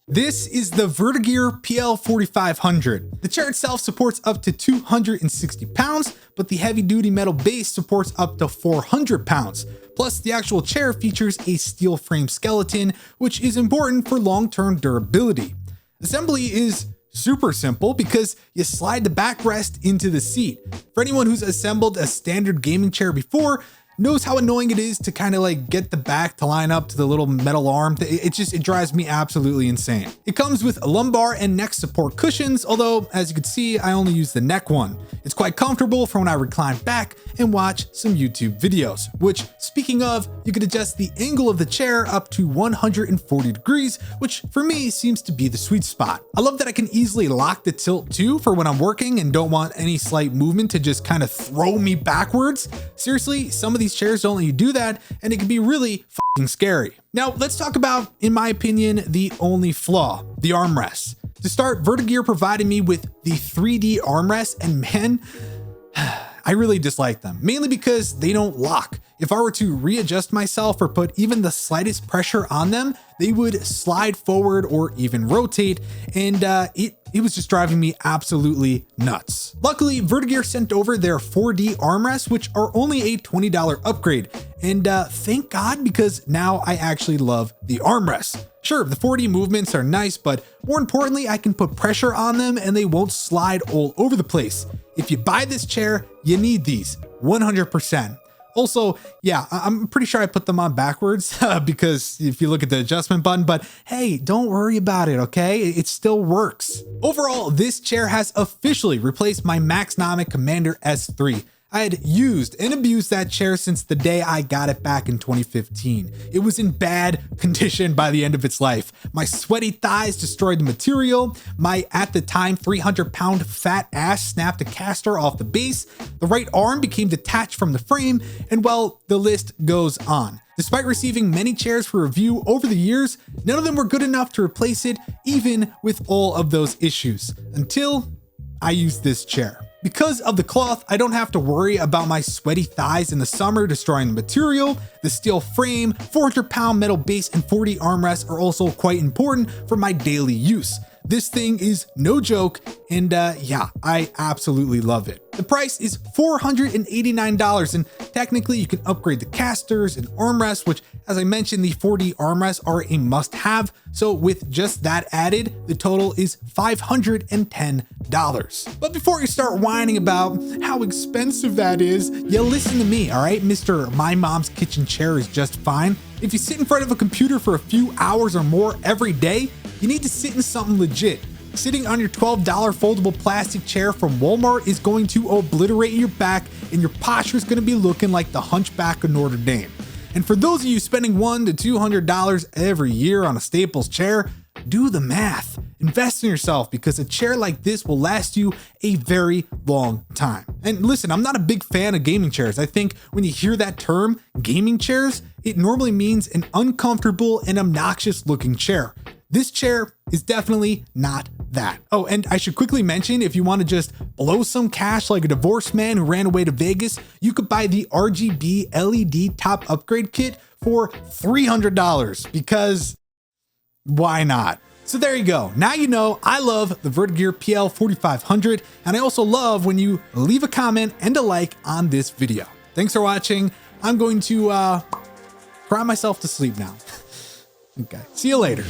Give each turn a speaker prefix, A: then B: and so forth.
A: This is the Vertagear PL4500. The chair itself supports up to 260 pounds, but the heavy-duty metal base supports up to 400 pounds. Plus, the actual chair features a steel frame skeleton, which is important for long-term durability. Assembly is super simple because you slide the backrest into the seat. For anyone who's assembled a standard gaming chair before, knows how annoying it is to kind of like get the back to line up to the little metal arm. It drives me absolutely insane. It comes with lumbar and neck support cushions, although as you can see, I only use the neck one. It's quite comfortable for when I recline back and watch some YouTube videos, which, speaking of, you can adjust the angle of the chair up to 140 degrees, which for me seems to be the sweet spot. I love that I can easily lock the tilt too for when I'm working and don't want any slight movement to just kind of throw me backwards. Seriously, some of these chairs don't let you do that, and it can be really fucking scary. Now, let's talk about, in my opinion, the only flaw, the armrest. To start, Vertagear provided me with the 3D armrest, and man, I really dislike them, mainly because they don't lock. If I were to readjust myself or put even the slightest pressure on them, they would slide forward or even rotate, and it was just driving me absolutely nuts. Luckily, Vertagear sent over their 4D armrests, which are only a $20 upgrade, and thank God, because now I actually love the armrests. Sure, the 4D movements are nice, but more importantly, I can put pressure on them and they won't slide all over the place. If you buy this chair, you need these, 100%. Also, yeah, I'm pretty sure I put them on backwards because if you look at the adjustment button, but hey, don't worry about it, okay? It still works. Overall, this chair has officially replaced my Maxnomic Commander S3. I had used and abused that chair since the day I got it back in 2015. It was in bad condition by the end of its life. My sweaty thighs destroyed the material. My, at the time, 300-pound fat ass snapped a caster off the base. The right arm became detached from the frame, and well, the list goes on. Despite receiving many chairs for review over the years, none of them were good enough to replace it, even with all of those issues, until I used this chair. Because of the cloth, I don't have to worry about my sweaty thighs in the summer destroying the material. The steel frame, 400-pound metal base, and 4D armrests are also quite important for my daily use. This thing is no joke, and yeah, I absolutely love it. The price is $489, and technically you can upgrade the casters and armrests, which, as I mentioned, the 4D armrests are a must-have. So with just that added, the total is $510. But before you start whining about how expensive that is, you listen to me, all right? Mr. My Mom's Kitchen Chair is just fine. If you sit in front of a computer for a few hours or more every day, you need to sit in something legit. Sitting on your $12 foldable plastic chair from Walmart is going to obliterate your back, and your posture is going to be looking like the Hunchback of Notre Dame. And for those of you spending $100 to $200 every year on a Staples chair, do the math. Invest in yourself, because a chair like this will last you a very long time. And listen, I'm not a big fan of gaming chairs. I think when you hear that term, gaming chairs, it normally means an uncomfortable and obnoxious looking chair. This chair is definitely not that. Oh, and I should quickly mention, if you want to just blow some cash like a divorced man who ran away to Vegas, you could buy the RGB LED top upgrade kit for $300, because why not? So there you go. Now you know I love the Vertagear PL4500, and I also love when you leave a comment and a like on this video. Thanks for watching. I'm going to cry myself to sleep now. Okay, see you later.